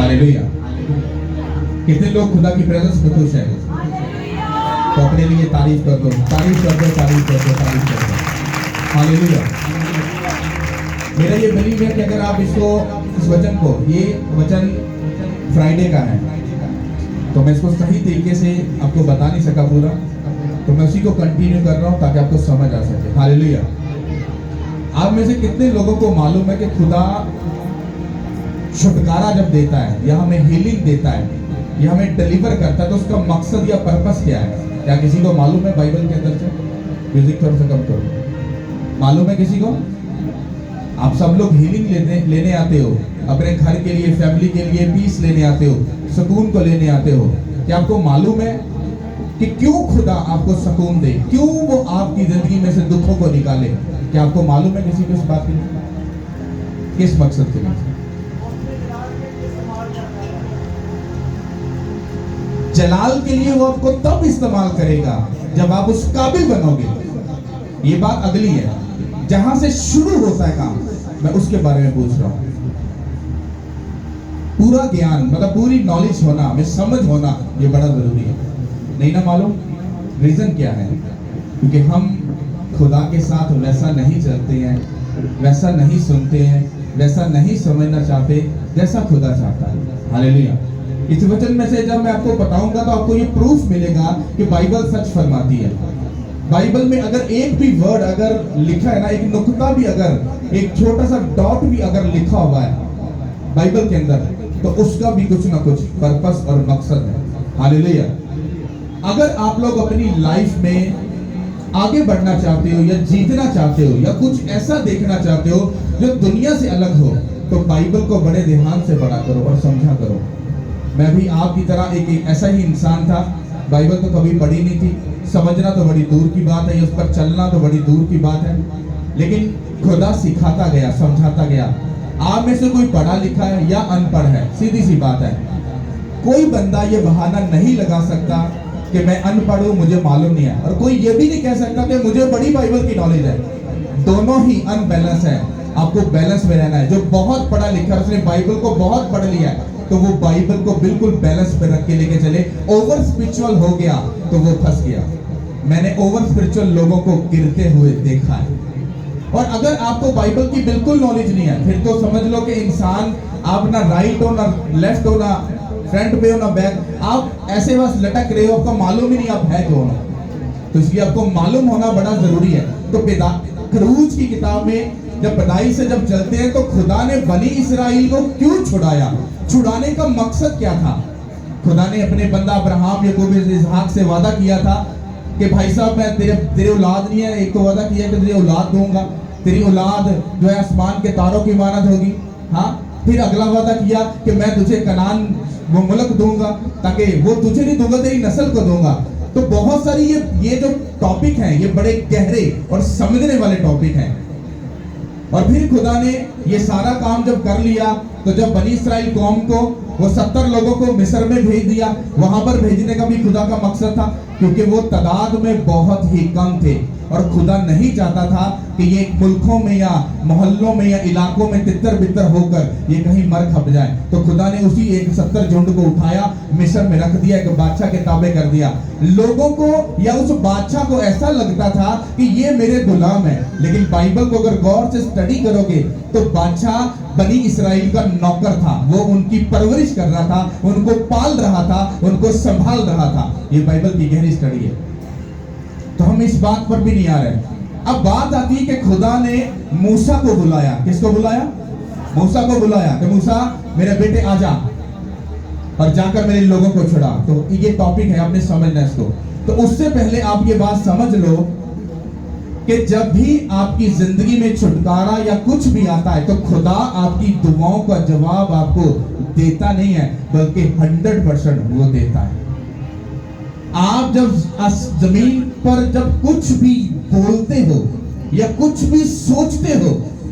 Hallelujah. कितने लोग खुदा की प्रेजेंस में खुश है? तो अपने लिए तारीफ कर दो, तारीफ कर दो, तारीफ कर दो, तारीफ कर दो। हालेलुया। मेरा ये बिलीव है कि अगर आप इसको, इस वचन को, ये वचन फ्राइडे का है, तो मैं इसको सही तरीके से आपको बता नहीं सका पूरा, तो मैं उसी को कंटिन्यू कर रहा हूँ ताकि आपको समझ आ सके। हालेलुया। आप में से कितने लोगों को मालूम है कि खुदा छुटकारा जब देता है या हमें हीलिंग देता है या हमें डिलीवर करता है तो उसका मकसद या पर्पस क्या है? क्या किसी को मालूम है बाइबल के अंदर से? म्यूजिक थोड़ा सा कम करो। मालूम है किसी को? आप सब लोग हीलिंग लेने आते हो, अपने घर के लिए, फैमिली के लिए पीस लेने आते हो, सुकून को लेने आते हो। क्या आपको मालूम है कि क्यों खुदा आपको सुकून दे, क्यों वो आपकी जिंदगी में से दुखों को निकाले? क्या आपको मालूम है किसी को इस बात के लिए? किस मकसद के लिए? जलाल के लिए वो आपको तब इस्तेमाल करेगा जब आप उस काबिल बनोगे। ये बात अगली है, जहां से शुरू होता है काम, मैं उसके बारे में पूछ रहा हूं। पूरा ज्ञान मतलब पूरी नॉलेज होना, हमें समझ होना, ये बड़ा जरूरी है। नहीं ना मालूम? रीजन क्या है? क्योंकि हम खुदा के साथ वैसा नहीं चलते हैं, वैसा नहीं सुनते हैं, वैसा नहीं समझना चाहते जैसा खुदा चाहता है। हालेलुया। इस वचन में से जब मैं आपको बताऊंगा तो आपको ये प्रूफ मिलेगा कि बाइबल सच फरमाती है। बाइबल में अगर एक भी वर्ड अगर लिखा है ना, एक नुक्ता भी, अगर एक छोटा सा डॉट भी अगर लिखा हुआ है बाइबल के अंदर, तो उसका भी कुछ ना कुछ पर्पस और मकसद है। हालेलुया। अगर आप लोग अपनी लाइफ में आगे बढ़ना चाहते हो या जीतना चाहते हो या कुछ ऐसा देखना चाहते हो जो दुनिया से अलग हो, तो बाइबल को बड़े ध्यान से पढ़ा करो और समझा करो। मैं भी आपकी तरह एक ऐसा ही इंसान था। बाइबल तो कभी पढ़ी नहीं थी, समझना तो बड़ी दूर की बात है, उस पर चलना तो बड़ी दूर की बात है, लेकिन खुदा सिखाता गया, समझाता गया। आप में से कोई पढ़ा लिखा है या अनपढ़ है, सीधी सी बात है। कोई बंदा ये बहाना नहीं लगा सकता कि मैं अनपढ़ हूं, मुझे मालूम नहीं है, और कोई ये भी नहीं कह सकता कि मुझे बड़ी बाइबल की नॉलेज है। दोनों ही अनबैलेंस है। आपको बैलेंस में रहना है। जो बहुत पढ़ा लिखा है, उसने बाइबल को बहुत पढ़ लिया है, तो वो बाइबल को बिल्कुल बैलेंस पे रख के लेके चले। ओवर स्पिरिचुअल हो गया तो वो फंस गया। मैंने ओवर स्पिरिचुअल लोगों को गिरते हुए देखा है। और अगर आपको बाइबल की बिल्कुल नॉलेज नहीं है, फिर तो समझ लो कि इंसान, आप ना राइट हो, ना लेफ्ट हो, ना फ्रंट पे हो, ना बैक, आप ऐसे बस लटक रहे हो, आपको मालूम ही नहीं आप है कौन। तो इसलिए आपको मालूम होना बड़ा जरूरी है। तो खरूज की किताब में जब पैदाइश से जब चलते हैं तो खुदा ने बनी इस्राएल को क्यों छुड़ाया? छुड़ाने का मकसद क्या था? खुदा ने अपने बंदा अब्राहम, याकूब, इसहाक से वादा किया था कि भाई साहब मैं तेरे औलाद नहीं है, एक तो वादा किया कि तुझे औलाद दूंगा, तेरी औलाद जो है आसमान के तारों की मानद होगी। हाँ, फिर अगला वादा किया कि मैं तुझे कनान वो मुल्क दूंगा, ताकि वो तुझे नहीं दूंगा, तेरी नस्ल को दूंगा। तो बहुत सारी ये जो टॉपिक हैं, ये बड़े गहरे और समझने वाले टॉपिक हैं। और फिर खुदा ने ये सारा काम जब कर लिया, तो जब बनी इस्राएल कौम को वो 70 लोगों को मिस्र में भेज दिया। वहां पर भेजने का भी खुदा का मकसद था, क्योंकि वो तादाद में बहुत ही कम थे और खुदा नहीं चाहता था कि ये मुल्कों में या मोहल्लों में या इलाकों में तितर बितर होकर ये कहीं मर खप जाए। तो खुदा ने उसी एक 70 झुंड को उठाया, मिस्र में रख दिया, एक बादशाह के ताबे कर दिया। लोगों को या उस बादशाह को ऐसा लगता था कि ये मेरे गुलाम है, लेकिन बाइबल को अगर गौर से स्टडी करोगे तो बादशाह बनी इस्राएल का नौकर था। वो उनकी परवरिश कर रहा था, उनको पाल रहा था, उनको संभाल रहा था। ये बाइबल की गहरी स्टडी है। तो हम इस बात पर भी नहीं आ रहे। अब बात आती है कि खुदा ने मूसा को बुलाया। किसको बुलाया? मूसा को बुलाया कि मूसा मेरे बेटे आजा और जाकर मेरे लोगों को छुड़ा। तो ये टॉपिक है, आपने समझना इसको। तो उससे पहले आप ये बात समझ लो कि जब भी आपकी जिंदगी में छुटकारा या कुछ भी आता है, तो खुदा आपकी दुआओं का जवाब आपको देता नहीं है, बल्कि 100% वो देता है। आप जब जमीन पर जब कुछ भी बोलते हो या कुछ भी सोचते हो,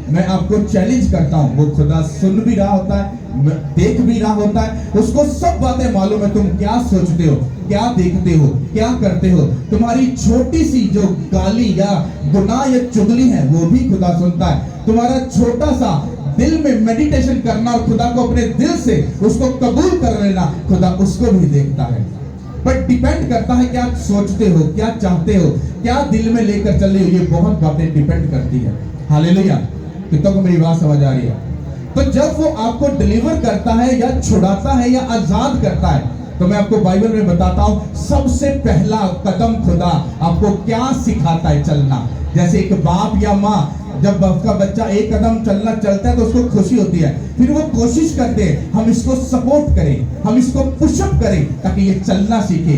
मैं आपको चैलेंज करता हूं, वो खुदा सुन भी रहा होता है, देख भी रहा होता है, उसको सब बातें मालूम है। तुम क्या सोचते हो, क्या देखते हो, क्या करते हो। तुम्हारी छोटी सी जो गाली या गुनाह या चुगली है, वो भी खुदा सुनता है। तुम्हारा छोटा सा दिल में मेडिटेशन करना और खुदा को अपने दिल से उसको कबूल कर लेना, खुदा उसको भी देखता है। बट डिपेंड करता है क्या सोचते हो, क्या चाहते हो, क्या दिल में लेकर चल रहे हो, ये बहुत बातें डिपेंड करती है। हालेलुया, कितनों को मेरी बात समझ आ रही है? तो जब वो आपको डिलीवर करता है या छुड़ाता है या आजाद करता है, तो मैं आपको बाइबल में बताता हूं सबसे पहला कदम खुदा आपको क्या सिखाता है चलना। जैसे एक बाप या माँ जब उसका बच्चा एक कदम चलना चलता है तो उसको खुशी होती है, फिर वो कोशिश करते हैं हम इसको सपोर्ट करें, हम इसको पुशअप करें ताकि ये चलना सीखे।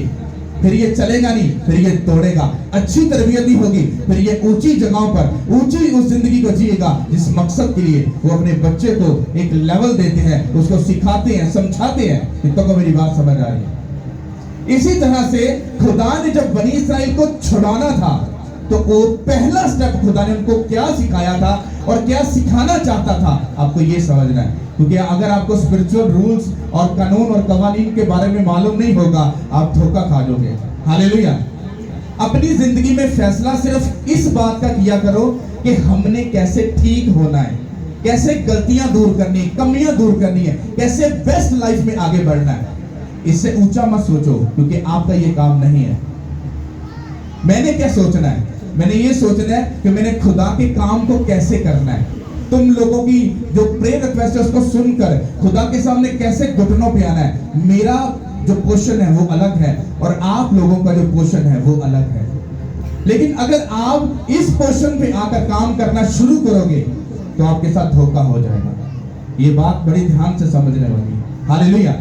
फिर ये चलेगा नहीं, फिर ये तोड़ेगा, अच्छी तरबियत नहीं होगी, फिर ये ऊंची जगहों पर ऊंची उस जिंदगी को जिएगा जिस मकसद के लिए वो अपने बच्चे को एक लेवल देते हैं, उसको सिखाते हैं, समझाते हैं। कितनों को मेरी बात समझ आ रही है? इसी तरह से खुदा ने जब बनी इस्राइल को छुड़ाना था तो वो पहला स्टेप खुदा ने उनको क्या सिखाया था और क्या सिखाना चाहता था, आपको ये समझना है। क्योंकि अगर आपको स्पिरिचुअल रूल्स और कानून और कवानीन के बारे में मालूम नहीं होगा, आप धोखा खा जाओगे। हालेलुया। अपनी जिंदगी में फैसला सिर्फ इस बात का किया करो कि हमने कैसे ठीक होना है, कैसे गलतियां दूर करनी है, कमियां दूर करनी है, कैसे बेस्ट लाइफ में आगे बढ़ना है। इससे ऊंचा मत सोचो, क्योंकि आपका ये काम नहीं है। मैंने क्या सोचना है? मैंने ये सोचना है कि मैंने खुदा के काम को कैसे करना है। तुम लोगों की जो प्रेयर रिक्वेस्ट है उसको सुनकर खुदा के सामने कैसे घुटनों पे आना है। मेरा जो पोर्शन है वो अलग है और आप लोगों का जो पोर्शन है वो अलग है। लेकिन अगर आप इस पोर्शन पे आकर काम करना शुरू करोगे तो आपके साथ धोखा हो जाएगा। ये बात बड़ी ध्यान से समझने वाली है। हालेलुया।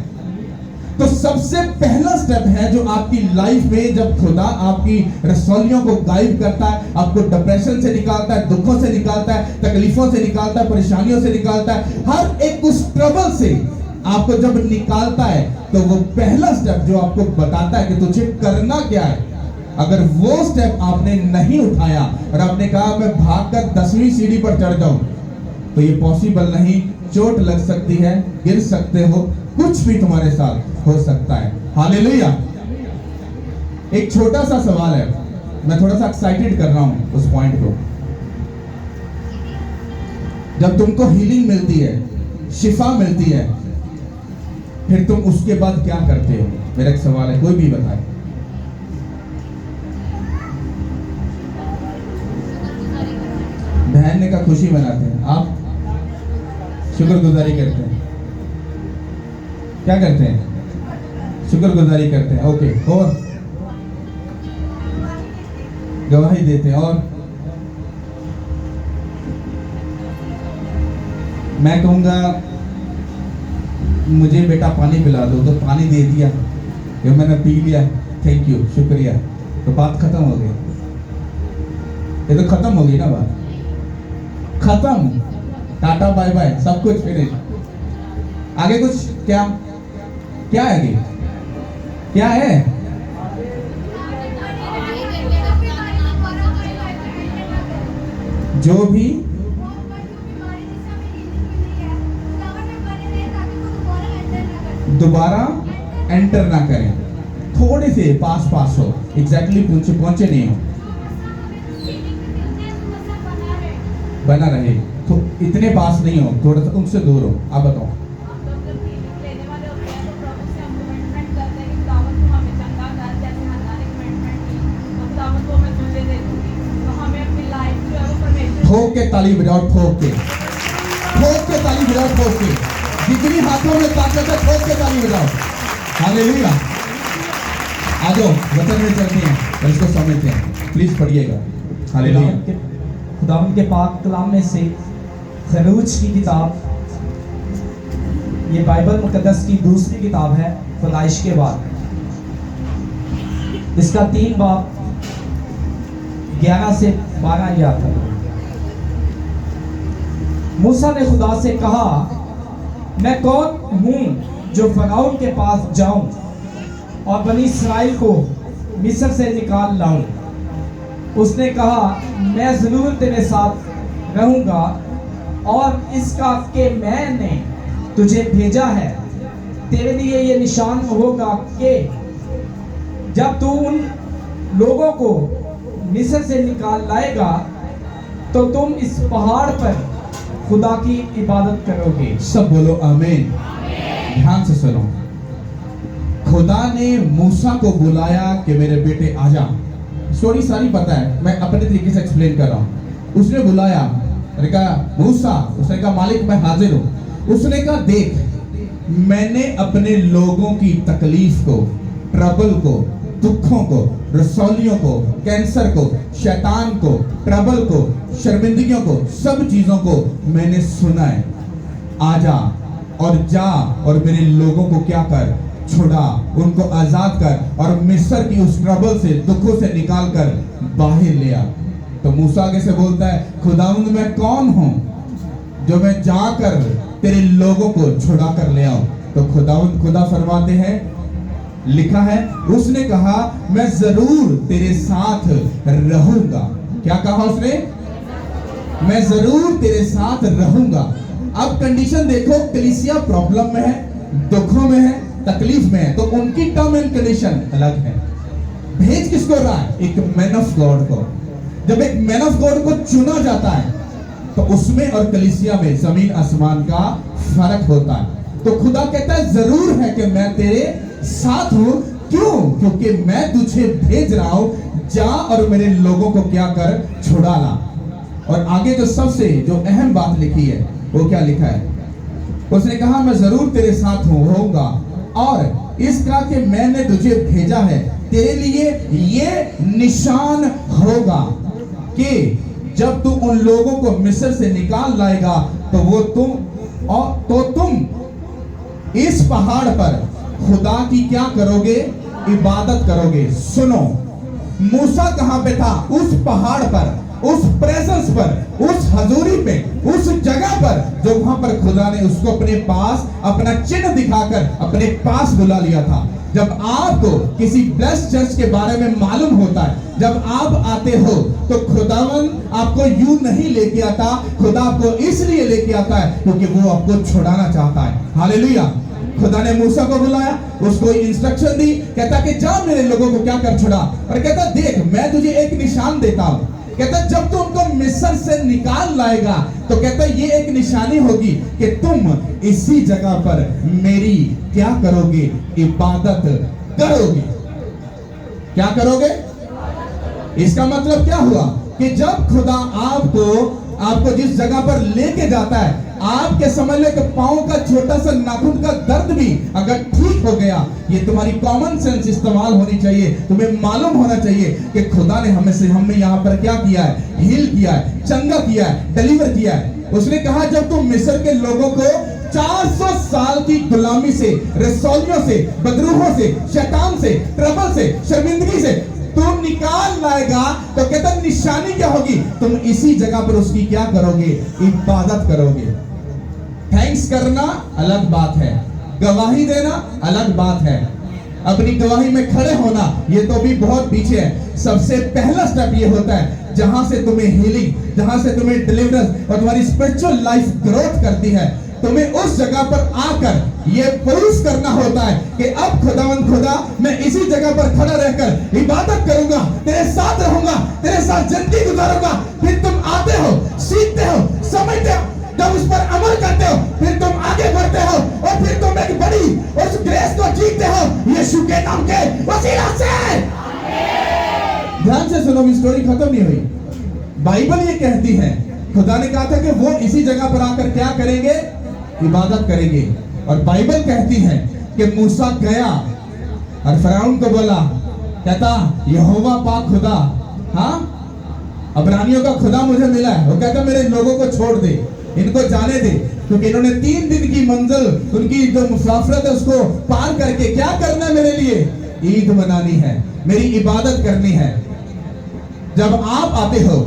तो सबसे पहला स्टेप है जो आपकी लाइफ में जब खुदा आपकी रसौलियों को गायब करता है, आपको डिप्रेशन से निकालता है, दुखों से निकालता है, तकलीफों से निकालता है, परेशानियों से निकालता है, हर एक उस ट्रबल से आपको जब निकालता है तो वो पहला स्टेप जो आपको बताता है कि तुझे करना क्या है, अगर वो स्टेप आपने नहीं उठाया और आपने कहा मैं भागकर 10वीं सीढ़ी पर चढ़ जाऊं, तो ये पॉसिबल नहीं। चोट लग सकती है, गिर सकते हो, कुछ भी तुम्हारे साथ हो सकता है। हालेलुया। एक छोटा सा सवाल है, मैं थोड़ा सा एक्साइटेड कर रहा हूं उस पॉइंट को। जब तुमको हीलिंग मिलती है, शिफा मिलती है, फिर तुम उसके बाद क्या करते हो? मेरा एक सवाल है, कोई भी बताए। बहन ने का खुशी मनाते हैं, आप शुक्रगुजारी करते हैं। क्या करते हैं? शुक्रगुजारी करते हैं। ओके, और गवाही देते हैं। और मैं कहूंगा मुझे बेटा पानी पिला दो, तो पानी दे दिया, ये मैंने पी लिया, थैंक यू, शुक्रिया, तो बात खत्म हो गई। ये तो खत्म हो गई ना बात, खत्म, टाटा बाय बाय, सब कुछ फिनिश। आगे कुछ क्या क्या है? आगे क्या है? जो भी दोबारा एंटर ना करें, थोड़े से पास पास हो, एग्जैक्टली पहुंचे नहीं हो, बना रहे, तो इतने पास नहीं हो, थोड़ा सा उनसे दूर हो। आप बताओ। ठोक के ताली बजाओ, ठोक के ताली बजाओ, ठोक के, जितनी हाथों में ताकत है ठोक के ताली बजाओ। हालेलुया। आ जाओ, वचन में चलते हैं और इसको समझते हैं। प्लीज पढ़िएगा। हालेलुया। खुदावंद के पाक कलाम में से खरूज की किताब, ये बाइबल मुकद्दस की दूसरी किताब है पैदाइश के बाद। इसका 3 बाब 11 से 12 ये आता है। मूसा ने खुदा से कहा, मैं कौन हूँ जो फराउन के पास जाऊं और बनी इस्राएल को मिस्र से निकाल लाऊं? उसने कहा, मैं जरूर तेरे साथ रहूंगा और इसका कि मैंने तुझे भेजा है। तेरे लिए ये निशान होगा कि जब तू उन लोगों को मिस्र से निकाल लाएगा तो तुम इस पहाड़ पर खुदा की इबादत करोगे। सब बोलो आमीन। ध्यान से सुनो। खुदा ने मूसा को बुलाया कि मेरे बेटे आजा। स्टोरी सारी पता है, मैं अपने तरीके से एक्सप्लेन कर रहा हूं। उसने बुलाया, उसने कहा मूसा, उसने कहा मालिक मैं हाजिर हूं। उसने कहा देख, मैंने अपने लोगों की तकलीफ को, ट्रबल को, दुखों को, रसौलियों को, कैंसर को, शैतान को, ट्रबल को, शर्मिंदगियों को, सब चीजों को मैंने सुना है। आजा और जा और मेरे लोगों को क्या कर, छुड़ा, उनको आजाद कर और मिस्र की उस ट्रबल से, दुखों से निकाल कर बाहर ले आ। तो मूसा आगे से बोलता है, खुदावंद मैं कौन हूं जो मैं जाकर तेरे लोगों को छुड़ा कर ले आऊं। तो खुदा फरमाते हैं, लिखा है, उसने कहा मैं जरूर तेरे साथ रहूंगा। क्या कहा उसने? मैं जरूर तेरे साथ रहूंगा। अब कंडीशन देखो, कलीसिया प्रॉब्लम में है, दुखों में है, तकलीफ में है, तो उनकी टर्म एंड कंडीशन अलग है। भेज किसको रहा है? एक मैन ऑफ गॉड को। जब एक मैन ऑफ गॉड को चुना जाता है तो उसमें और कलीसिया में जमीन आसमान का फर्क होता है। तो खुदा कहता है जरूर है कि मैं तेरे साथ हूं। क्यों? क्योंकि मैं तुझे भेज रहा हूं, जा और मेरे लोगों को क्या कर, छुड़ा ला। और आगे जो सबसे जो अहम बात लिखी है वो क्या लिखा है? उसने कहा मैं जरूर तेरे साथ होऊंगा और इसका कि मैंने तुझे भेजा है तेरे लिए ये निशान होगा कि जब तू उन लोगों को मिस्र से निकाल लाएगा तो तुम इस पहाड़ पर खुदा की क्या करोगे? इबादत करोगे। सुनो, मूसा कहां पे था? उस पहाड़ पर, उस प्रेजेंस पर, उस हजूरी पे, उस जगह पर जो वहां पर खुदा ने उसको अपने पास अपना चिन्ह दिखाकर अपने पास बुला लिया था। जब आपको किसी ब्लेस्ड चर्च के बारे में मालूम होता है, जब आप आते हो तो खुदावन आपको यूं नहीं लेके आता, खुदा आपको इसलिए लेके आता है क्योंकि वो आपको छुड़ाना चाहता है। हालेलुया। खुदा ने मूसा को बुलाया, उसको इंस्ट्रक्शन दी, कहता कि जा मेरे लोगों को क्या कर, छुड़ा। और कहता देख मैं तुझे एक निशान देता हूं। कहता जब तू उनको मिस्र से निकाल लाएगा तो कहता ये एक निशानी होगी कि तुम इसी जगह पर मेरी क्या करोगे? इबादत करोगे। क्या करोगे? इसका मतलब क्या हुआ कि जब खुदा आपको जिस जगह पर लेके जाता है, आपके समझ ले कि पांव का छोटा सा नाखून का दर्द भी अगर ठीक हो गया, ये तुम्हारी कॉमन सेंस इस्तेमाल होनी चाहिए, तुम्हें मालूम होना चाहिए कि खुदा ने हमें यहाँ पर क्या किया है? हील किया है, चंगा किया है, डिलीवर किया है। उसने कहा जब तुम मिस्र के लोगों को 400 साल की गुलामी से, रसौलियों से, बदरूहों से, शैतान से, ट्रबल से, शर्मिंदगी से तुम निकाल लाएगा तो कहता निशानी क्या होगी? तुम इसी जगह पर उसकी क्या करोगे? इबादत करोगे। थैंक्स करना अलग बात है, गवाही देना अलग बात है, अपनी गवाही में खड़े होना ये तो भी बहुत पीछे है। सबसे पहला स्टेप ये होता है जहां से तुम्हें हीलिंग, जहां से तुम्हें डिलीवरेंस और तुम्हारी स्पिरिचुअल लाइफ ग्रोथ करती है, तुम्हें उस जगह पर आकर ये प्रूफ करना होता है कि अब खुदावंद खुदा मैं इसी जगह पर खड़ा रहकर इबादत करूंगा, तेरे साथ रहूंगा, तेरे साथ जिंदगी गुजारूंगा। फिर तुम आते हो, सीखते हो, समझते हो, जब उस पर अमल करते हो फिर तुम आगे बढ़ते हो और फिर तुम एक बड़ी उस ग्रेस को जीतते हो यीशु के नाम के वसीला से। ध्यान से सुनो, स्टोरी खत्म नहीं हुई। बाइबल ये कहती है खुदा ने कहा था कि वो इसी जगह पर आकर क्या करेंगे? इबादत करेंगे। और बाइबल कहती है कि मूसा गया और फराउन को बोला, कहता यहोवा पाक खुदा, हाँ अब्रानियों का खुदा मुझे मिला है। वो कहता मेरे लोगों को छोड़ दे, इनको जाने दे, क्योंकि इन्होंने 3 दिन की मंजिल, उनकी जो मुसाफरत है उसको पार करके क्या करना है? मेरे लिए ईद मनानी है, मेरी इबादत करनी है। जब आप आते हो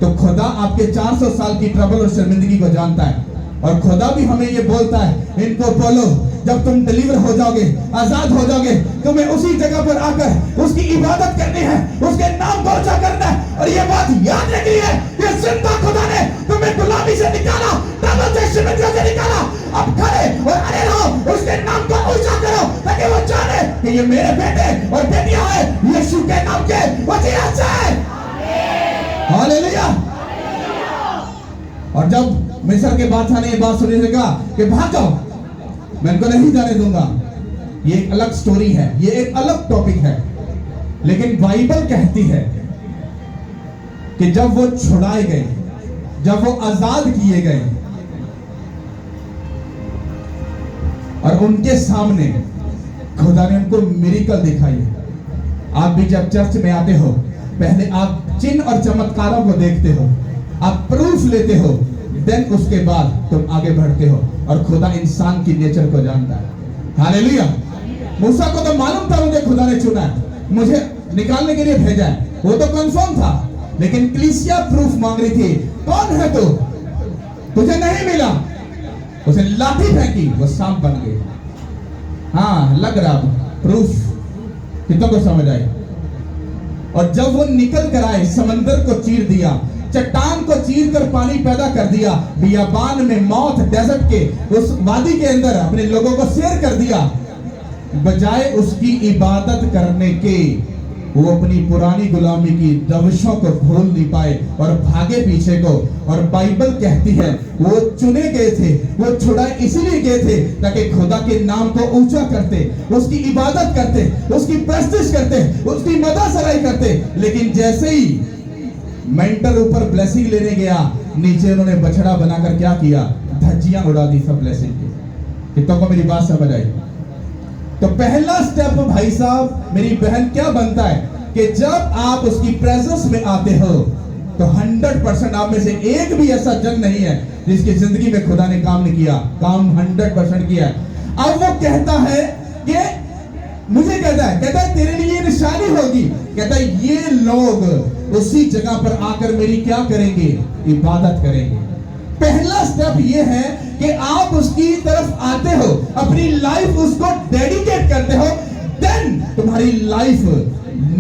तो खुदा आपके 400 साल की ट्रबल और शर्मिंदगी को जानता है और खुदा भी हमें ये बोलता है इनको बोलो जब तुम डिलीवर हो जाओगे, आजाद हो जाओगे, तुम्हें उसी जगह पर आकर उसकी इबादत करनी है, उसके नाम को ऊंचा करना है। और ये बात याद रखनी है कि जिंदा खुदा ने तुम्हें गुलामी से निकाला, ट्रबल से, शर्मिंदगी से निकाला। अब खड़े और अड़े रहो, उसके नाम को ऊंचा करो ताकि वो जाने कि ये मेरे बेटे और बेटियां हैं यीशु के नाम के वसीला से। हालेलुया। और जब मिस्र के बादशाह ने ये बात सुनने से कहा कि भाग जाओ, मैं इनको नहीं जाने दूंगा। ये एक अलग स्टोरी है, ये एक अलग टॉपिक है। लेकिन बाइबल कहती है कि जब वो छुड़ाए गए, जब वो आजाद किए गए और उनके सामने खुदा ने उनको मिरेकल दिखाई। आप भी जब चर्च में आते हो, पहले आप चिन्ह और चमत्कारों को देखते हो, आप प्रूफ लेते हो, देन उसके बाद तुम आगे बढ़ते हो और खुदा इंसान की नेचर को जानता है। हालेलुया। मूसा को तो मालूम था मुझे खुदा ने चुना है, मुझे निकालने के लिए भेजा है, वो तो कंफर्म था। लेकिन कलीसिया प्रूफ मांग रही थी, कौन है तू, तुझे नहीं मिला। उसे लाठी फेंकी, वो सांप बन गई। हाँ, लग रहा प्रूफ, कितनों को समझ आई। और जब वो निकल कर आए, समंदर को चीर दिया, चट्टान को चीर कर पानी पैदा कर दिया, बियाबान में मौत, डेजर्ट के उस वादी के अंदर अपने लोगों को शेर कर दिया। बजाय उसकी इबादत करने के, वो अपनी पुरानी गुलामी की रविशों को भूल नहीं पाए और भागे पीछे को। और बाइबल कहती है वो चुने गए थे, वो छुड़ाए इसीलिए गए थे ताकि खुदा के नाम को ऊंचा करते, उसकी इबादत करते, उसकी प्रेस्टिज करते, उसकी मदासराई करते। लेकिन जैसे ही मेंटर ऊपर ब्लेसिंग लेने गया, नीचे उन्होंने बछड़ा बनाकर क्या किया, धज्जियां उड़ा दी सब ब्लेसिंग की। कितनों को मेरी बात समझ आई। तो पहला स्टेप भाई साहब, मेरी बहन, क्या बनता है कि जब आप उसकी प्रेजेंस में आते हो तो 100% आप में से एक भी ऐसा जन नहीं है जिसकी जिंदगी में खुदा ने काम नहीं किया। काम 100% किया है। अब वो कहता है कि मुझे कहता है तेरे लिए निशानी होगी। कहता है ये लोग उसी जगह पर आकर मेरी क्या करेंगे, इबादत करेंगे। पहला स्टेप ये है कि आप उसकी तरफ आते हो, अपनी लाइफ उसको डेडिकेट करते हो, देन तुम्हारी लाइफ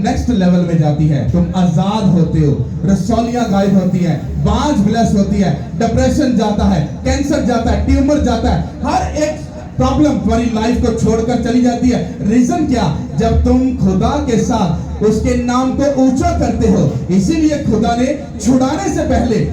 नेक्स्ट लेवल में जाती है। तुम आजाद होते हो, रसौलियां गायब होती है, बांझ ब्लेस होती है, डिप्रेशन जाता है, कैंसर जाता है, ट्यूमर जाता है, हर एक प्रॉब्लम तुम्हारी लाइफ को छोड़कर चली जाती है। रीजन क्या, जब तुम खुदा के साथ उसके नाम को ऊंचा करते हो। इसीलिए खुदा ने छुड़ाने से पहले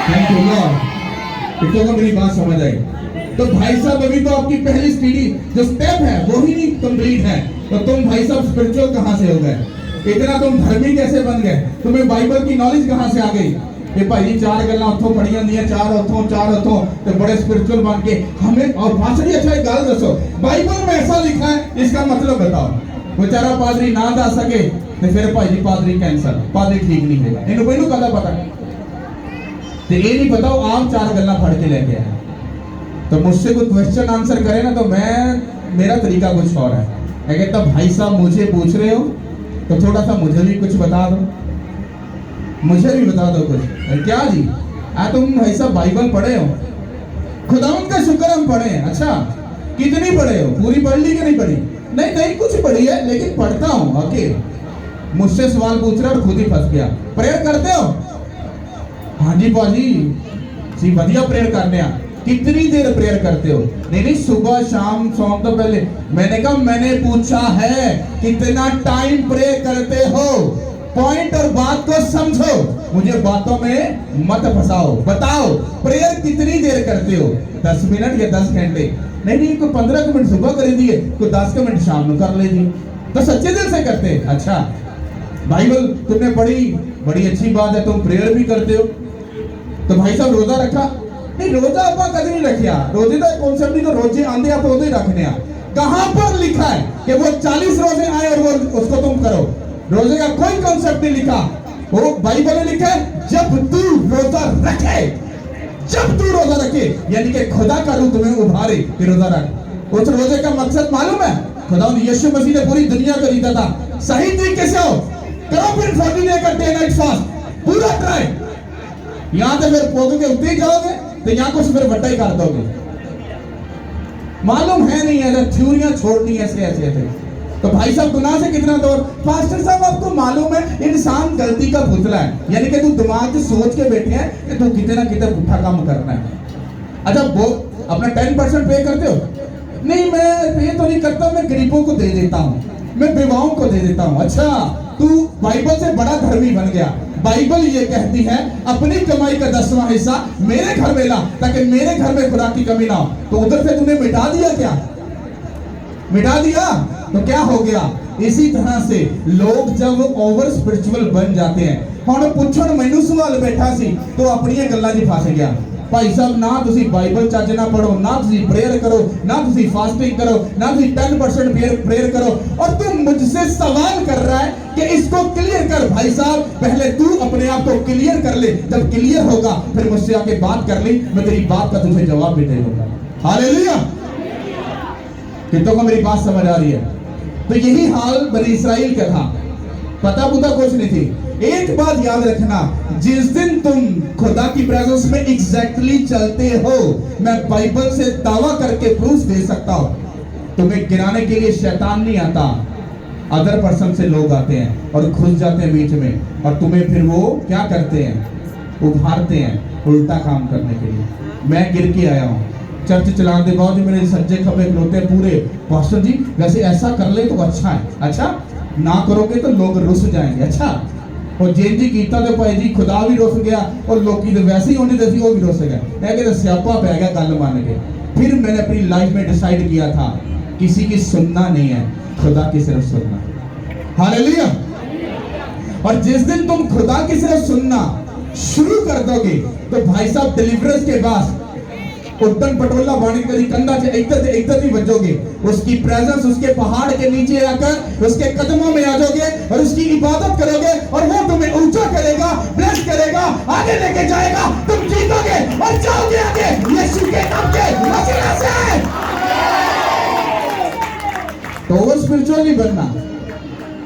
थैंक यू लॉर्ड। कितनों को मेरी बात समझ आई। तो भाई साहब अभी तो आपकी पहली सीढ़ी जो स्टेप है वो ही नहीं कंप्लीट है। तो तुम भाई साहब स्पिरिचुअल कहां से हो गए, इतना तुम धर्मी कैसे बन गए, तुम्हें बाइबल की नॉलेज कहां से आ गई कि भाई जी चार गल्ला उठो पढ़िया नहीं है, चार उठो तो बड़े स्पिरिचुअल बन के हमें। और भाषणी अच्छा एक गाल दसो, बाइबल में ऐसा लिखा है, इसका मतलब बताओ। बेचारा पादरी ना दा सके तो फिर भाई जी पादरी कैंसर, पादरी ठीक नहीं होगा, इन्हों कोई कदा पता तो ये नहीं बताओ आप चार गल्ला पढ़ के लेके आए। तो मुझसे कोई क्वेश्चन आंसर करे ना तो मेरा तरीका कुछ और है। मैं कहता भाई साहब मुझे पूछ रहे हो तो थोड़ा सा मुझे भी कुछ बता दो, मुझे भी बता दो कुछ। क्या जी तुम भाई साहब बाइबल पढ़े हो, खुदावंद का शुक्र हम पढ़े हैं। अच्छा कितनी पढ़े हो, पूरी पढ़ ली कि नहीं पढ़ी? नहीं कुछ पढ़ी है लेकिन पढ़ता हूँ। ओके, मुझसे सवाल पूछ रहे और खुद ही फंस गया। प्रेयर करते हो? हाँ जी पाजी जी बढ़िया प्रेयर करने आ। कितनी देर प्रेयर करते हो? नहीं सुबह शाम सोने तो पहले। मैंने कहा मैंने पूछा है कितना टाइम प्रे करते हो, पॉइंट और बात को समझो, मुझे बातों में मत फंसाओ। बताओ प्रेयर कितनी देर करते हो? 10 मिनट या 10 घंटे? नहीं कोई 15 मिनट सुबह कर दिए, कोई 10 मिनट शाम में कर ले दिए, तो सच्चे दिल से करते। अच्छा बाइबल तुमने पढ़ी, बड़ी अच्छी बात है, तुम प्रेयर भी करते हो। तो भाई साहब रोजा रखा? नहीं रोजा आप कभी नहीं रखिया। रोजे का कॉन्सेप्ट नहीं, तो रोजे आंधे आप रोजे रखने आ। कहां पर लिखा है कि वो 40 रोजे आए और वो उसको तुम करो? रोजे का कोई कॉन्सेप्ट नहीं लिखा। वो बाइबल में लिखा है जब तू रोजा रखे, जब तू रोजा रखे, यानी कि खुदा का रूप तुम्हें उभारे कि रोजा रख। उस रोजे का मकसद मालूम है? खुदा यीशु मसीह ने पूरी दुनिया को जीता था। सही तरीके से हो करो, फिर 40 डे का डे नाइट फास्ट पूरा ट्राई। यहां से फिर पोगोगे उतने जाओगे तो यहां कुछ फिर बट्टा ही कर दोगे। मालूम है नहीं ऐसा थ्योरियां छोड़नी ऐसे। तो भाई साहब गुनाह से कितना दूर? पास्टर साहब आपको मालूम है इंसान गलती का पुतला है, यानी कि तू दिमाग से सोच के बैठे हैं कि तू कितना पुट्ठा काम करना है। अच्छा वो अपना 10% पे करते हो? नहीं, मैं पे तो नहीं करता, मैं गरीबों को दे देता हूँ, मैं विधवाओं को दे देता हूँ। अच्छा, तू बाइबल से बड़ा धर्मी बन गया। बाइबल ये कहती है अपनी कमाई का 10वां हिस्सा मेरे घर में ला, ताकि मेरे घर में खुराक की कमी ना हो। तो उधर से तूने मिटा दिया क्या? मिटा दिया तो क्या हो गया? इसी तरह से लोग जब ओवर स्पिरिचुअल बन जाते हैं, ਹੁਣ ਪੁੱਛਣ ਮੈਨੂੰ ਸਵਾਲ ਬੈਠਾ ਸੀ तो ਆਪਣੀਆਂ ਗੱਲਾਂ 'ਚ ਫਸ ਗਿਆ। ਭਾਈ ਸਾਹਿਬ ਨਾ ਤੁਸੀਂ ਬਾਈਬਲ ਚੱਜ ਨਾ ਪੜੋ, ਨਾ ਤੁਸੀਂ प्रेयर करो, ना ਤੁਸੀਂ फास्टिंग करो, ना ਤੁਸੀਂ 10% प्रेयर करो, और तू मुझसे सवाल कर रहा है कि इसको क्लियर कर। भाई साहब पहले तू अपने आप को क्लियर कर ले, जब क्लियर होगा फिर मुझसे आके बात कर ली, मैं तेरी बात का तुझे जवाब भी दे दूंगा। हालेलुया! कितनों को मेरी बात समझ आ रही है? तो यही हाल बनी इस्राइल का था, पता पुता कुछ नहीं थी। एक बात याद रखना, जिस दिन तुम खुदा की प्रेजेंस में एग्जैक्टली चलते हो, मैं बाइबल से दावा करके प्रूफ दे सकता हूं, तुम्हें गिराने के लिए शैतान नहीं आता, अदर पर्सन से लोग आते हैं और घुस जाते हैं बीच में, और तुम्हें फिर वो क्या करते हैं? उभारते हैं उल्टा काम करने के लिए। मैं गिर के आया हूं, चर्च चलाने के बाद मेरे सज्जे खब्बे खलोते पूरे, पास्टर जी वैसे ऐसा कर ले तो अच्छा है, अच्छा ना करोगे तो लोग रुस जाएंगे। अच्छा, और जेन जी कीता तो भाई जी खुदा भी रुस गया, और लोग तो वैसे ही होने दसी वो भी रुस गए, कहते स्यापा पै गया गल मान के। फिर मैंने अपनी लाइफ में डिसाइड किया था किसी की सुनना नहीं है, खुदा की सिर्फ सुनना। हालेलुया! और जिस दिन तुम खुदा की सिर्फ सुनना शुरू कर दोगे तो भाई साहब डिलीवरेंस के बाद उद्दन पटोला बाणी करी कंधा से एकदम ही बचोगे। उसकी प्रेजेंस, उसके पहाड़ के नीचे आकर उसके कदमों में आ जाओगे और उसकी इबादत करोगे, और वो तुम्हें ऊंचा करेगा, ब्लेस करेगा, आगे लेके जाएगा, तुम जीतोगे और जाओगे आगे यीशु के नाम के वसीले से। तो वो स्पिरिचुअल नहीं बनना,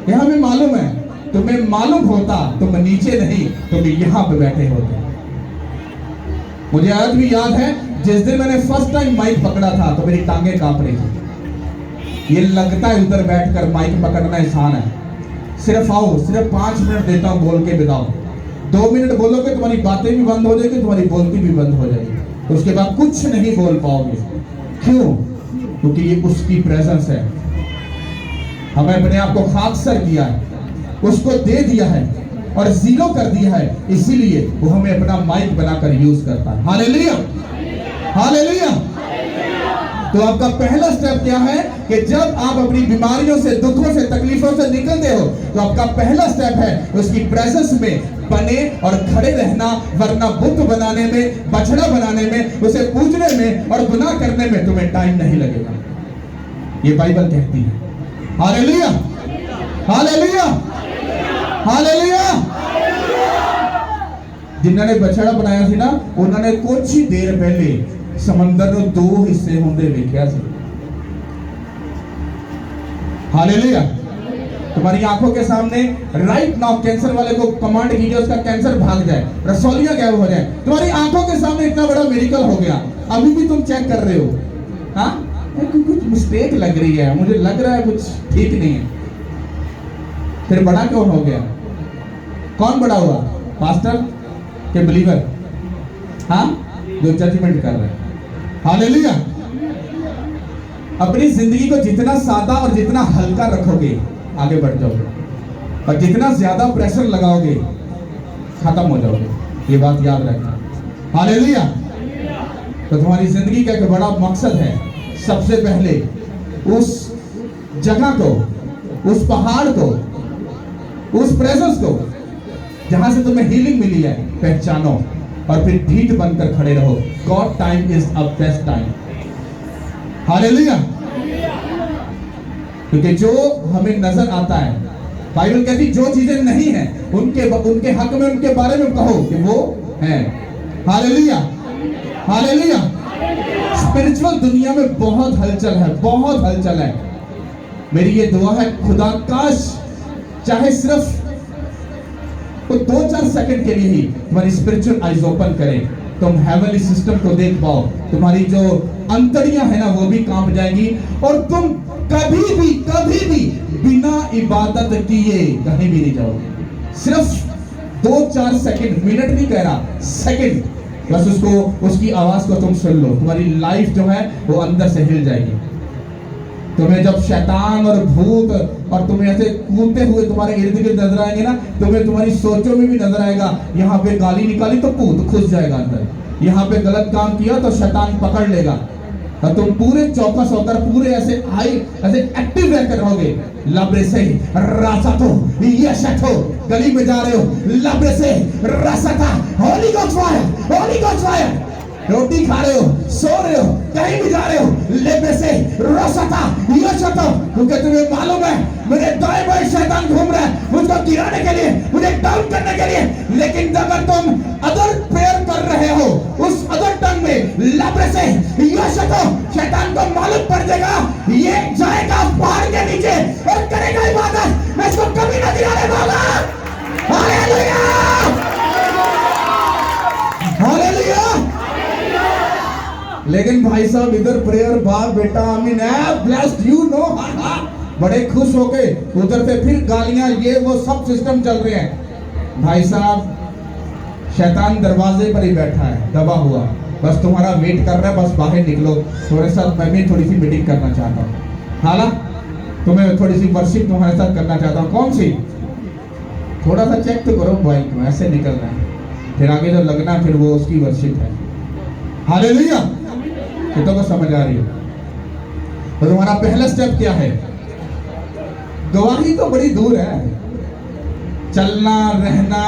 यह हमें मालूम है। तुम्हें मालूम होता तुम नीचे नहीं, तुम यहां पे बैठे होते। मुझे आज भी याद है जिस दिन मैंने फर्स्ट टाइम माइक पकड़ा था तो मेरी टांगें कांप रही थी। ये लगता है उधर बैठकर माइक पकड़ना आसान है, सिर्फ आओ, सिर्फ 5 मिनट देता हूं बोल के बिताओ। 2 मिनट बोलोगे तुम्हारी बातें भी बंद हो जाएगी, तुम्हारी बोलती भी बंद हो जाएगी, तो उसके बाद कुछ नहीं बोल पाओगे। क्यों? क्योंकि ये उसकी प्रेजेंस है। हमें अपने आप को खाकसर किया है, उसको दे दिया है और जीरो कर दिया है, इसीलिए वो हमें अपना माइक बनाकर यूज करता है। हालेलुया! हालेलुया! तो आपका पहला स्टेप क्या है कि जब आप अपनी बीमारियों से, दुखों से, तकलीफों से निकलते हो, तो आपका पहला स्टेप है उसकी प्रेजेंस में बने और खड़े रहना, वरना बुत बनाने में, बछड़ा बनाने में, उसे पूजने में और गुनाह करने में तुम्हें टाइम नहीं लगेगा। ये बाइबल कहती है। हालेलुया! हालेलुया! हालेलुया! जिन्होंने बछड़ा बनाया सी ना, उन्होंने कुछ ही देर पहले समंदर में 2 हिस्से होंगे देखा सी। हालेलुया! तुम्हारी आंखों के सामने राइट नाउ कैंसर वाले को कमांड कीजिए उसका कैंसर भाग जाए, रसौलियां गायब हो जाए। तुम्हारी आंखों के सामने इतना बड़ा मिरेकल हो गया, अभी भी तुम चेक कर रहे हो। हाँ, कुछ मिस्टेक लग रही है, मुझे लग रहा है कुछ ठीक नहीं है। फिर बड़ा कौन हो गया? कौन बड़ा हुआ? पास्टर के बिलीवर? हाँ, जो जजमेंट कर रहे हैं। हालेलुया! अपनी जिंदगी को जितना सादा और जितना हल्का रखोगे आगे बढ़ जाओगे, और जितना ज्यादा प्रेशर लगाओगे खत्म हो जाओगे। ये बात याद रखना। हालेलुया! तो तुम्हारी जिंदगी का एक बड़ा मकसद है, सबसे पहले उस जगह को, उस पहाड़ को, उस प्रेजेंस को जहां से तुम्हें हीलिंग मिली है पहचानो, और फिर ढीठ बनकर खड़े रहो। God time is a best time. Hallelujah! क्योंकि जो हमें नजर आता है, बाइबल कहती जो चीजें नहीं है उनके हक में, उनके बारे में कहो कि वो है। हालेलुया! हालेलुया! स्पिरिचुअल दुनिया में बहुत हलचल है, बहुत हलचल है। मेरी ये दुआ है, खुदा काश चाहे सिर्फ तो 2-4 सेकंड के लिए ही तुम्हारी स्पिरिचुअल आइज ओपन करें, तुम हेवनली सिस्टम को देख पाओ, तुम्हारी जो अंतड़ियां है ना वो भी कांप जाएंगी, और तुम कभी भी बिना इबादत किए कहीं भी नहीं जाओगे। सिर्फ 2-4 सेकंड, मिनट नहीं कह रहा, सेकंड, बस उसको, उसकी आवाज को तुम सुन लो, तुम्हारी लाइफ जो है वो अंदर से हिल जाएगी। तुम्हें जब शैतान और भूत और तुम्हें ऐसे कूदते हुए तुम्हारे इर्द गिर्द नजर आएंगे ना, तुम्हें तुम्हारी सोचों में भी नजर आएगा, यहाँ पे गाली निकाली तो भूत घुस जाएगा अंदर, यहाँ पे गलत काम किया तो शैतान पकड़ लेगा, और तुम पूरे चौकस होकर पूरे ऐसे ऐसे एक्टिव रहकर रहोगे। लब्रे से रासतो यशतो, गली में जा रहे हो, लब्रे से रासता, holy ghost fire, holy ghost fire, रोटी खा रहे हो, सो रहे हो, कहीं भी जा रहे हो, लेबे से रसता यशतो, क्योंकि तुम्हें मालूम है मेरे दाएं बाएं शैतान घूम रहा है मुझको गिराने के लिए, मुझे डाउन करने के लिए। लेकिन अगर तुम अदर प्रेयर कर रहे हो, उस अदर टंग में लब्रे से यशतो, शैतान को मालूम पड़ जाएगा ये जाएगा पहाड़ के नीचे और करेगा इबादत, मैं इसको कभी ना गिराने दूंगा। Hallelujah, hallelujah. लेकिन भाई साहब इधर प्रेयर, बाप बेटा आमीन है, ब्लेस्ड यू नो, बड़े खुश हो गए, उधर से फिर गालियां, ये वो सब सिस्टम चल रहे हैं। भाई साहब शैतान दरवाजे पर ही बैठा है दबा हुआ, बस तुम्हारा वेट कर रहा है, बस बाहर निकलो, तुम्हारे साथ मैं भी थोड़ी सी मीटिंग करना चाहता हूँ, हाला तुम्हें थोड़ी सी वर्शिप तुम्हारे साथ करना चाहता हूँ। कौन सी? थोड़ा सा चेक तो करो भाई को, ऐसे निकलना है, फिर आगे जो लगना फिर वो उसकी वर्शिप है। हालेलुया, कितनों को समझ आ रही है? तो तुम्हारा पहला स्टेप क्या है? गवाही तो बड़ी दूर है, चलना रहना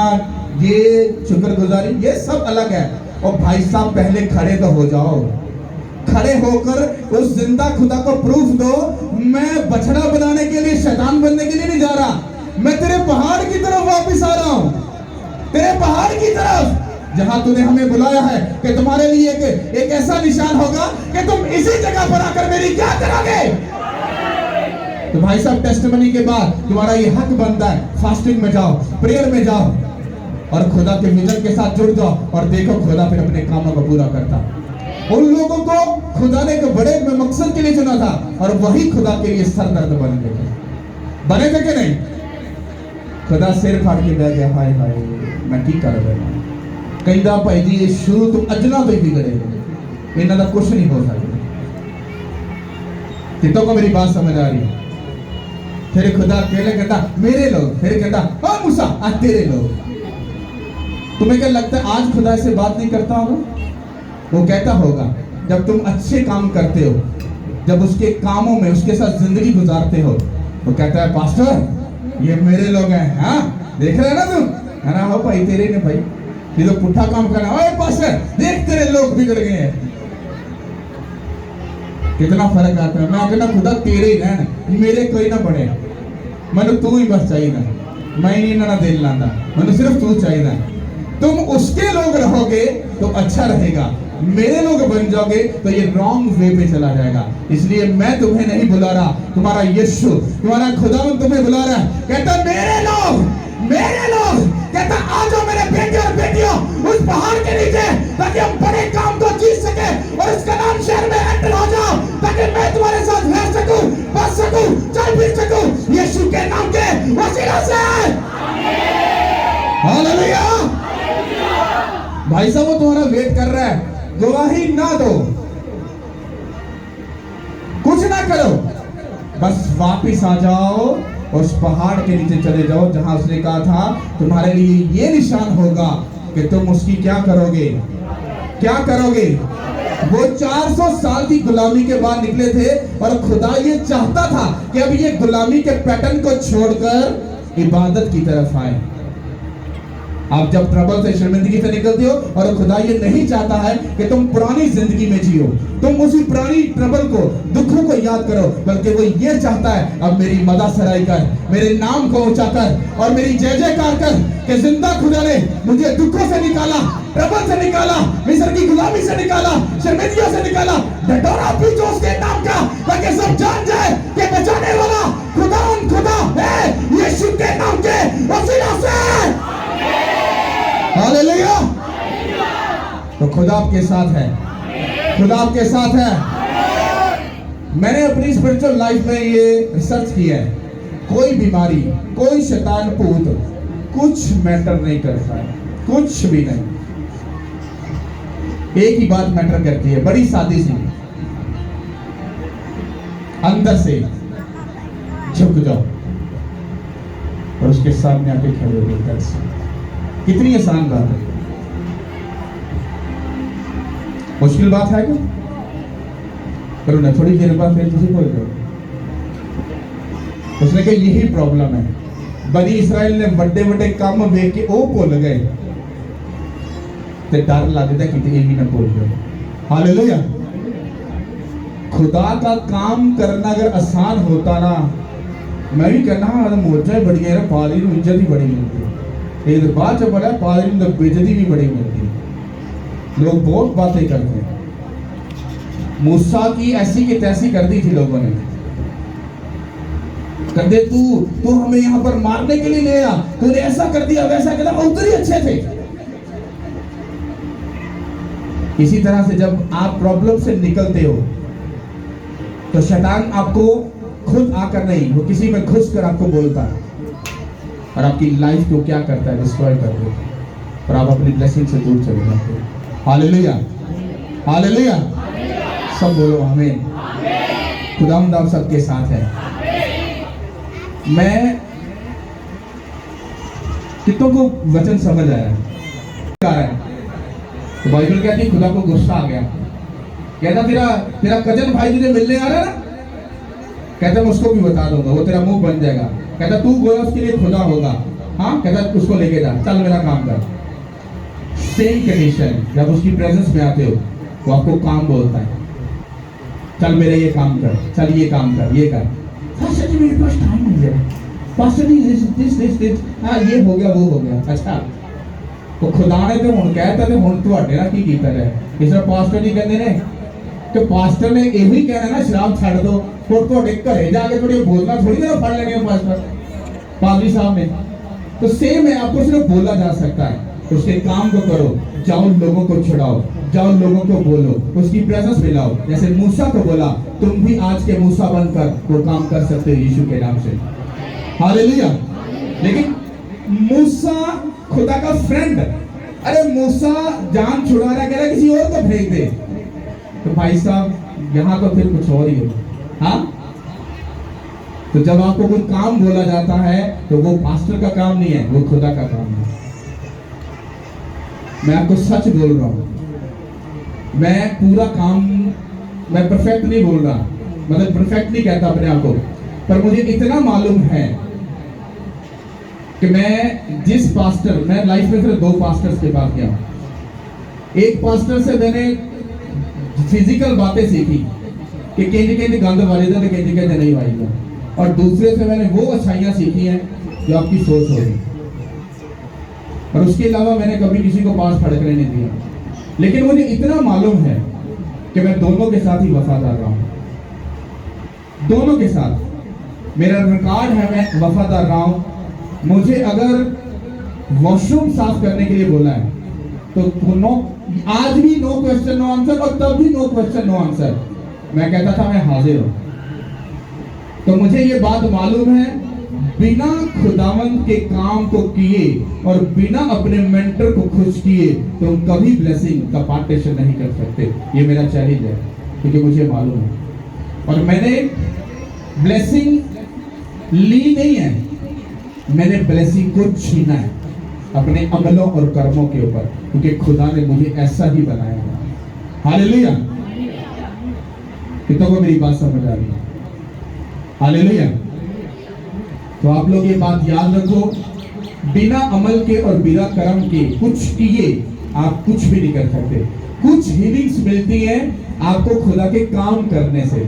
ये शुक्रगुजारी ये सब अलग है। और भाई साहब पहले खड़े तो हो जाओ, खड़े होकर उस जिंदा खुदा को प्रूफ दो, मैं बछड़ा बनाने के लिए, शैतान बनने के लिए नहीं जा रहा, मैं तेरे पहाड़ की तरफ वापस आ रहा हूं, तेरे पहाड़ की तरफ जहां तूने हमें बुलाया है कि तुम्हारे लिए एक ऐसा निशान होगा कि तुम इसी जगह पर आकर मेरी क्या करोगे। तो भाई साहब टेस्टिमनी के बाद तुम्हारा ये हक बनता है, फास्टिंग में जाओ, प्रेयर में जाओ और खुदा के विजन के साथ जुड़ जाओ और देखो खुदा फिर अपने कामों को पूरा करता। उन लोगों को खुदा ने एक बड़े मकसद के लिए चुना था और वही खुदा के लिए सरदर्द बन गए, बने थे कि नहीं? खुदा सिर फाड़ के बह गया, हाय हाय मैं की कर रहा कहता भाई जी ये शुरू तो अजना तो ही बिगड़े, इन्हों का कुछ नहीं हो सकता। कितों को मेरी बात समझ आ रही है? फिर खुदा पहले कहता मेरे लोग, फिर कहता हाँ मूसा आज तेरे लोग। तुम्हें क्या लगता है आज खुदा से बात नहीं करता होगा? वो कहता होगा जब तुम अच्छे काम करते हो, जब उसके कामों में उसके साथ जिंदगी गुजारते हो, वो कहता है पास्टर ये मेरे लोग हैं, हाँ देख रहे हैं ना तुम, है ना? हो भाई तेरे ने भाई ये लोग पुट्ठा काम करना, ओए पास्टर देख तेरे लोग बिगड़ गए हैं। कितना फर्क आता है। मैं कहना खुदा तेरे ही रहन, मेरे कोई ना बने, मैंने तू ही बस चाहिए, मैं नहीं ना दिल लाता, मैंने सिर्फ तू चाहिए। तुम उसके लोग रहोगे तो अच्छा रहेगा, मेरे लोग बन जाओगे तो ये रॉन्ग वे पे चला जाएगा। इसलिए मैं तुम्हें नहीं बुला रहा, तुम्हारा यीशु तुम्हारा खुदावंद तुम्हें बुला रहा है। कहता मेरे लोग, मेरे लोग, कहता आ जाओ मेरे बेटे और बेटियों उस पहाड़ के नीचे, ताकि हम बड़े काम को जीत सके और इसका नाम शहर में एंटर हो जाओ, ताकि मैं तुम्हारे साथ रह सकूं, बच सकूं, चल फिर सकूं यीशु के नाम के वसीला से। हालेलुया। भाई साहब वो तुम्हारा वेट कर रहा है, गवाही ना दो, कुछ ना करो, बस वापिस आ जाओ, उस पहाड़ के नीचे चले जाओ जहां उसने कहा था तुम्हारे लिए ये निशान होगा कि तुम उसकी क्या करोगे, क्या करोगे। वो 400 साल की गुलामी के बाद निकले थे और खुदा ये चाहता था कि अब ये गुलामी के पैटर्न को छोड़कर इबादत की तरफ आए। आप जब ट्रबल से, शर्मिंदगी से निकलते हो और खुदा ये नहीं चाहता है कि तुम पुरानी जिंदगी में जियो, तुम उसी पुरानी ट्रबल को, दुखों को याद करो, बल्कि वो ये चाहता है अब मेरी मदा सराई कर, मेरे नाम को ऊंचा कर और मेरी जय जयकार कर कि जिंदा खुदा ने मुझे दुखों से निकाला, ट्रबल से निकाला, मिस्र की गुलामी से निकाला, शर्मिंदगियों से निकाला, ढटोरा पीछो उसके नाम का, ताकि सब जान जाए कि बचाने वाला खुदा है यीशु के नाम के वसीला से। हालेलुया। तो खुदा आपके साथ है, खुदा आपके साथ है। मैंने अपनी स्पिरिचुअल लाइफ में ये रिसर्च किया है, कोई बीमारी, कोई शैतान भूत कुछ मैटर नहीं करता है, कुछ भी नहीं। एक ही बात मैटर करती है, बड़ी सादी सी, अंदर से झुक जाओ और उसके सामने आके खड़े हो गए। कितनी आसान बात है, मुश्किल बात है क्या? करो ना, थोड़ी देर बाद फिर तुझे बोल दो। उसने कहा यही प्रॉब्लम है, बनी इसराइल ने बड़े बड़े काम वेख के वो भूल गए, ते डर लगता कि ये भी ना भूल गए। हालेलुया। खुदा का काम करना अगर आसान होता ना, मैं भी कहना हाँ मोजा ही बढ़िया है, पादरी को इज्जत ही बड़ी मिलती है। एक बाद जब बड़ा पादरी को बेइज्जती भी बड़ी मिलती है, लोग बहुत बातें करते हैं। मूसा की ऐसी की तैसी कर दी थी लोगों ने, कहते तू हमें यहाँ पर मारने के लिए ले आया, तूने ऐसा कर दिया वैसा कर दिया, उधर ही अच्छे थे। इसी तरह से जब आप प्रॉब्लम से निकलते हो तो शैतान आपको खुद आकर नहीं, वो किसी में घुस कर आपको बोलता है और आपकी लाइफ को क्या करता है, डिस्ट्रॉय कर देता है और आप अपनी ब्लेसिंग से दूर चले जाते हो। Hallelujah, hallelujah. सब बोलो आमीन। खुदावंद आप सबके साथ है। मैं कितनों को वचन समझ आया है? तो बाइबल कहती है खुदा को गुस्सा आ गया, कहता तेरा कजन भाई तुझे मिलने आ रहा है ना, कहता मैं उसको भी बता दूंगा, वो तेरा मुंह बन जाएगा। कहता तू गोया उसके लिए खुदा होगा, हाँ कहता उसको लेके जा, चल मेरा काम कर। सेम कंडीशन, जब उसकी प्रेजेंस में आते हो वो आपको काम बोलता है, चल मेरे ये काम कर, चल ये काम कर, ये कर। पास्टर जी मेरे पास टाइम नहीं है, पास्टर जी दिस हाँ ये हो गया वो हो गया। अच्छा तो खुदा ने तो हुण कहता ते हुण तुहाडे नाल की कीता है? इस तरह पास्टर जी कहते ने कि पास्टर ने यही कहना ना शराब छड़ दो, और तुहाडे घरे जाके थोड़ी बोलना थोड़ी ना फड़ लेने पास्टर पादरी साहब ने। तो सेम है, आपको सिर्फ बोला जा सकता है, उसके काम को करो, जाओ लोगों को छुड़ाओ, जाओ लोगों को बोलो, उसकी प्रेजेंस मिलाओ। जैसे मूसा को बोला, तुम भी आज के मूसा बनकर वो काम कर सकते हो यीशु के नाम से। हालेलुया। लेकिन मूसा खुदा का फ्रेंड, अरे मूसा जान छुड़ा रहा, कह रहा किसी और को भेज दे। तो भाई साहब यहाँ तो फिर कुछ और ही हो। हाँ, तो जब आपको कोई काम बोला जाता है तो वो पास्टर का काम नहीं है, वो खुदा का काम है। मैं आपको सच बोल रहा हूँ, मैं पूरा काम, मैं परफेक्ट नहीं बोल रहा, मतलब परफेक्ट नहीं कहता अपने आप को, पर मुझे इतना मालूम है कि मैं लाइफ में सिर्फ 2 पास्टर्स के पास गया हूं। एक पास्टर से मैंने फिजिकल बातें सीखी कि केंद्र गंद वाले थे तो केंद्र नहीं वाई, और दूसरे से मैंने वो अच्छाइयाँ सीखी हैं जो आपकी सोच होगी, और उसके अलावा मैंने कभी किसी को पास फड़कने नहीं दिया। लेकिन मुझे इतना मालूम है कि मैं दोनों के साथ ही वफादार रहा हूँ, दोनों के साथ मेरा रिकॉर्ड है, मैं वफादार रहा हूँ। मुझे अगर वॉशरूम साफ करने के लिए बोला है तो नो, आज भी नो क्वेश्चन नो आंसर, और तब भी नो क्वेश्चन नो आंसर, मैं कहता था मैं हाजिर हूं। तो मुझे ये बात मालूम है, बिना खुदावंद के काम को किए और बिना अपने मेंटर को खुश किए तुम कभी ब्लेसिंग का पार्टीशन नहीं कर सकते। ये मेरा चैलेंज है, क्योंकि मुझे मालूम है, और मैंने ब्लेसिंग ली नहीं है, मैंने ब्लेसिंग को छीना है अपने अमलों और कर्मों के ऊपर, क्योंकि खुदा ने मुझे ऐसा ही बनाया है। हालेलुया। कितनों को मेरी बात समझ आ रही है? हालेलुया। तो आप लोग ये बात याद रखो, बिना अमल के और बिना कर्म के कुछ किए आप कुछ भी नहीं कर सकते। कुछ हीलिंग्स मिलती है आपको खुदा के काम करने से,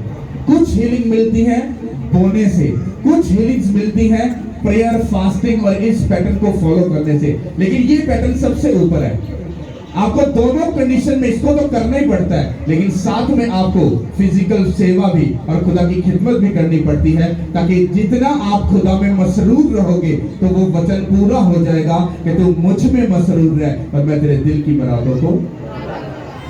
कुछ हीलिंग मिलती है बोने से, कुछ हीलिंग्स मिलती है प्रेयर, फास्टिंग और इस पैटर्न को फॉलो करने से। लेकिन ये पैटर्न सबसे ऊपर है। आपको दोनों कंडीशन में इसको तो करना ही पड़ता है, लेकिन साथ में आपको फिजिकल सेवा भी और खुदा की खिदमत भी करनी पड़ती है, ताकि जितना आप खुदा में मसरूर रहोगे तो वो वचन पूरा हो जाएगा कि तू मुझ में मसरूर रह और मैं तेरे दिल की मुरादों को।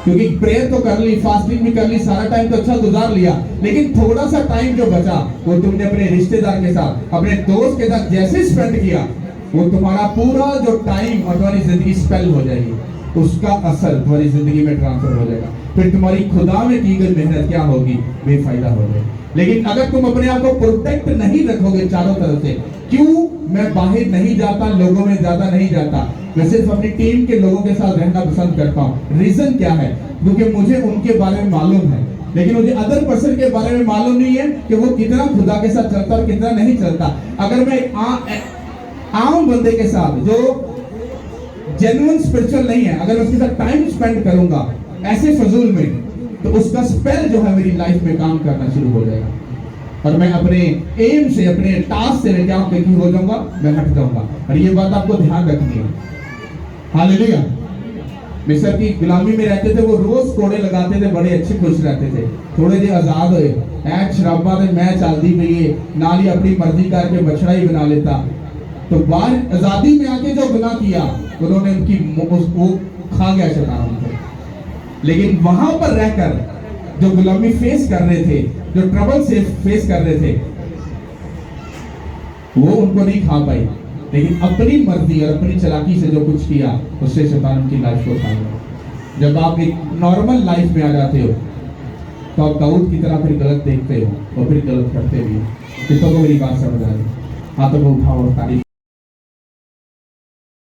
क्योंकि प्रेयर तो कर ली, फास्टिंग भी कर ली, सारा टाइम तो अच्छा गुजार लिया, लेकिन थोड़ा सा टाइम जो बचा वो तुमने अपने रिश्तेदार के साथ, अपने दोस्त के साथ जैसे स्पेंड किया, वो तुम्हारा पूरा जो टाइम और तुम्हारी जिंदगी स्पेल हो जाएगी। उसका असर तुम्हारी जिंदगी में ट्रांसफर हो जाएगा। फिर तुम्हारी खुदा में की गई मेहनत क्या होगी, बेफायदा हो जाएगी। लेकिन अगर तुम अपने आप को प्रोटेक्ट नहीं रखोगे चारों तरफ से, क्यों मैं बाहर नहीं जाता, लोगों में ज्यादा नहीं जाता, मैं सिर्फ अपनी टीम के लोगों के साथ रहना पसंद करता हूँ। रीजन क्या है? क्योंकि मुझे उनके बारे में मालूम है, लेकिन मुझे अदर पर्सन के बारे में मालूम नहीं है कि वो कितना खुदा के साथ चलता और कितना नहीं चलता। अगर मैं आम बंदे के साथ जो जेन्युइन स्पिरिचुअल नहीं है, अगर मैं उसके साथ टाइम स्पेंड करूंगा ऐसे फजूल में, तो उसका स्पेल जो है मेरी लाइफ में काम करना शुरू हो जाएगा और मैं अपने एम से, अपने टास्क से मैं क्या हो जाऊंगा, मैं हट जाऊंगा। और ये बात आपको ध्यान रखनी है। हालेलुया। मिस्र की गुलामी में रहते थे, वो रोज कोड़े लगाते थे, बड़े अच्छे खुश रहते थे। थोड़े जे आजाद हुए, ऐ शराबा दे मैं चलती पई है, नाल ही अपनी मर्जी करके बछड़ा ही बना लेता। तो बाहर आजादी में आके जो गुनाह किया, उन्होंने उनकी वो खा गया शैतान उनको। लेकिन वहां पर रहकर जो गुलामी फेस कर रहे थे, जो ट्रबल से फेस कर रहे थे, वो उनको नहीं खा पाई। लेकिन अपनी मर्जी और अपनी चालाकी से जो कुछ किया, उससे शैतान उनकी लाइफ को खा गया। जब आप एक नॉर्मल लाइफ में आ जाते हो तो आप दाऊद की तरह फिर गलत देखते हो और फिर गलत करते भी हो। किसको को मेरी बात समझ आ रही? हाथों को उठाओ और तारीफ